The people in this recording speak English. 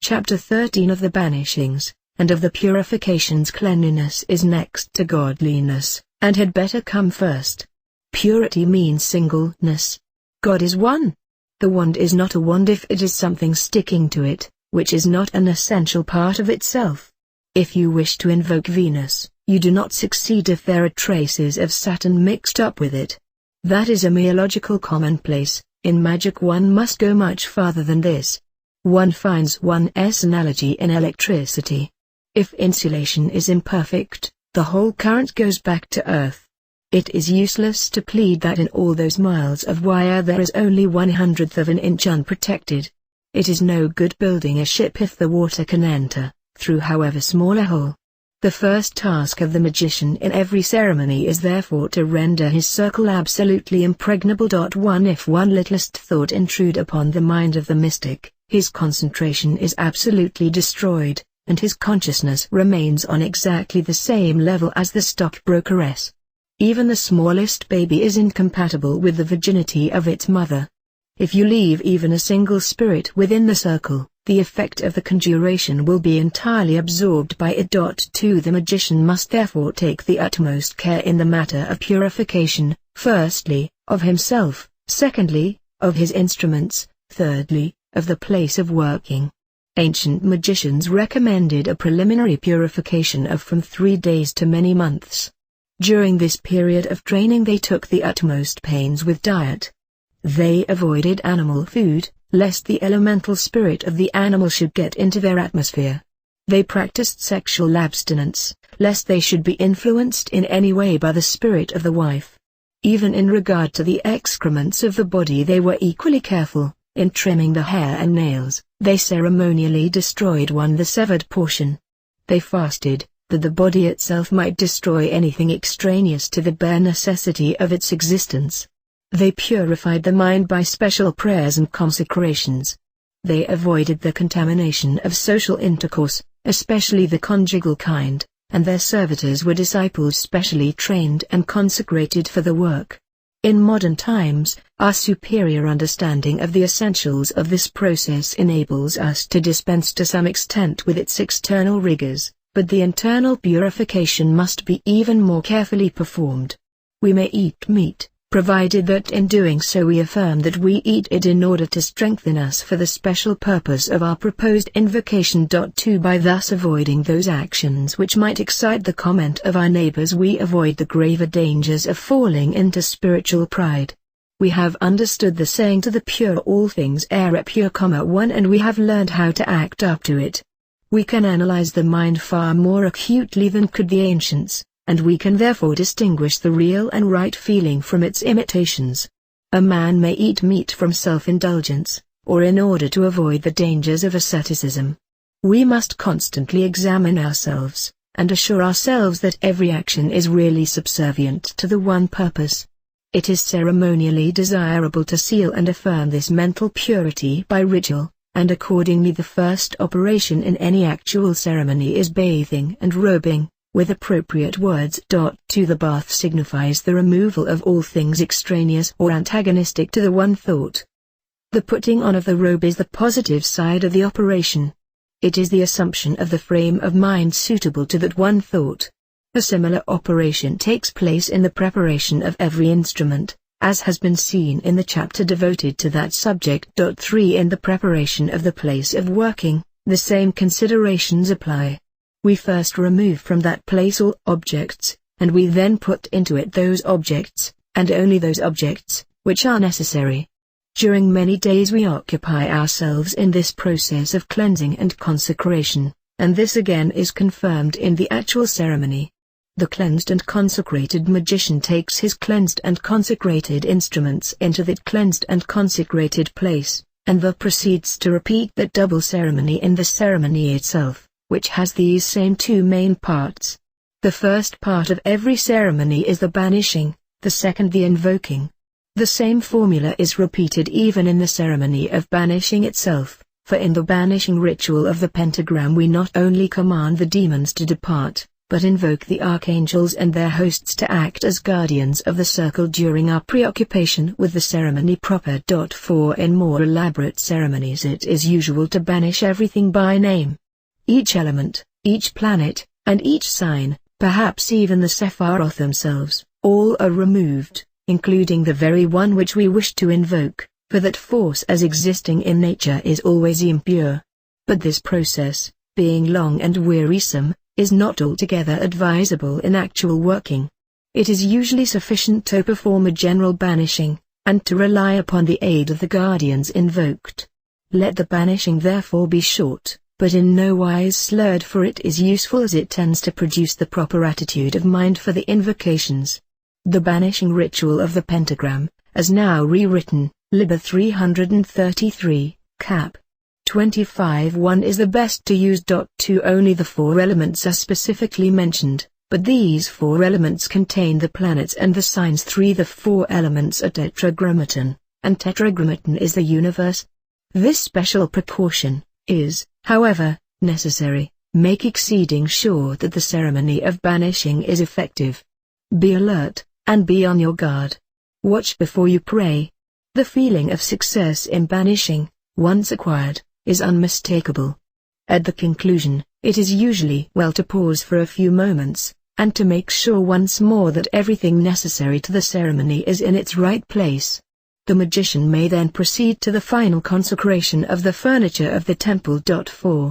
Chapter 13 of the Banishings, and of the Purifications. Cleanliness is next to godliness, and had better come first. Purity means singleness. God is one. The wand is not a wand if it is something sticking to it, which is not an essential part of itself. If you wish to invoke Venus, you do not succeed if there are traces of Saturn mixed up with it. That is a mere logical commonplace. In magic one must go much farther than this. One finds one's analogy in electricity. If insulation is imperfect, the whole current goes back to earth. It is useless to plead that in all those miles of wire there is only 1/100th of an inch unprotected. It is no good building a ship if the water can enter, through however small a hole. The first task of the magician in every ceremony is therefore to render his circle absolutely impregnable. If one littlest thought intrude upon the mind of the mystic, his concentration is absolutely destroyed, and his consciousness remains on exactly the same level as the stockbroker's. Even the smallest baby is incompatible with the virginity of its mother. If you leave even a single spirit within the circle, the effect of the conjuration will be entirely absorbed by it. The magician must therefore take the utmost care in the matter of purification, firstly, of himself, secondly, of his instruments, thirdly, of the place of working. Ancient magicians recommended a preliminary purification of from 3 days to many months. During this period of training they took the utmost pains with diet. They avoided animal food, lest the elemental spirit of the animal should get into their atmosphere. They practiced sexual abstinence, lest they should be influenced in any way by the spirit of the wife. Even in regard to the excrements of the body they were equally careful. In trimming the hair and nails, they ceremonially destroyed the severed portion. They fasted, that the body itself might destroy anything extraneous to the bare necessity of its existence. They purified the mind by special prayers and consecrations. They avoided the contamination of social intercourse, especially the conjugal kind, and their servitors were disciples specially trained and consecrated for the work. In modern times, our superior understanding of the essentials of this process enables us to dispense to some extent with its external rigors, but the internal purification must be even more carefully performed. We may eat meat, provided that in doing so we affirm that we eat it in order to strengthen us for the special purpose of our proposed invocation. By thus avoiding those actions which might excite the comment of our neighbors, we avoid the graver dangers of falling into spiritual pride. We have understood the saying to the pure all things are pure, one, and we have learned how to act up to it. We can analyze the mind far more acutely than could the ancients, and we can therefore distinguish the real and right feeling from its imitations. A man may eat meat from self-indulgence, or in order to avoid the dangers of asceticism. We must constantly examine ourselves, and assure ourselves that every action is really subservient to the one purpose. It is ceremonially desirable to seal and affirm this mental purity by ritual, and accordingly the first operation in any actual ceremony is bathing and robing, with appropriate words. The bath signifies the removal of all things extraneous or antagonistic to the one thought. The putting on of the robe is the positive side of the operation. It is the assumption of the frame of mind suitable to that one thought. A similar operation takes place in the preparation of every instrument, as has been seen in the chapter devoted to that subject. 3 In the preparation of the place of working, the same considerations apply. We first remove from that place all objects, and we then put into it those objects, and only those objects, which are necessary. During many days we occupy ourselves in this process of cleansing and consecration, and this again is confirmed in the actual ceremony. The cleansed and consecrated magician takes his cleansed and consecrated instruments into that cleansed and consecrated place, and then proceeds to repeat that double ceremony in the ceremony itself, which has these same 2 main parts. The first part of every ceremony is the banishing, the second the invoking. The same formula is repeated even in the ceremony of banishing itself, for in the banishing ritual of the pentagram we not only command the demons to depart, but invoke the archangels and their hosts to act as guardians of the circle during our preoccupation with the ceremony proper. 4 In more elaborate ceremonies it is usual to banish everything by name. Each element, each planet, and each sign, perhaps even the Sephiroth themselves, all are removed, including the very one which we wish to invoke, for that force as existing in nature is always impure. But this process, being long and wearisome, is not altogether advisable in actual working. It is usually sufficient to perform a general banishing, and to rely upon the aid of the guardians invoked. Let the banishing therefore be short, but in no wise slurred, for it is useful as it tends to produce the proper attitude of mind for the invocations. The banishing ritual of the pentagram, as now rewritten, Liber 333, cap. 25:1 is the best to use. 2 Only the 4 elements are specifically mentioned, but these 4 elements contain the planets and the signs. 3 The 4 elements are tetragrammaton, and tetragrammaton is the universe. This special precaution is, however, necessary. Make exceeding sure that the ceremony of banishing is effective. Be alert, and be on your guard. Watch before you pray. The feeling of success in banishing, once acquired, is unmistakable. At the conclusion, it is usually well to pause for a few moments, and to make sure once more that everything necessary to the ceremony is in its right place. The magician may then proceed to the final consecration of the furniture of the temple. 4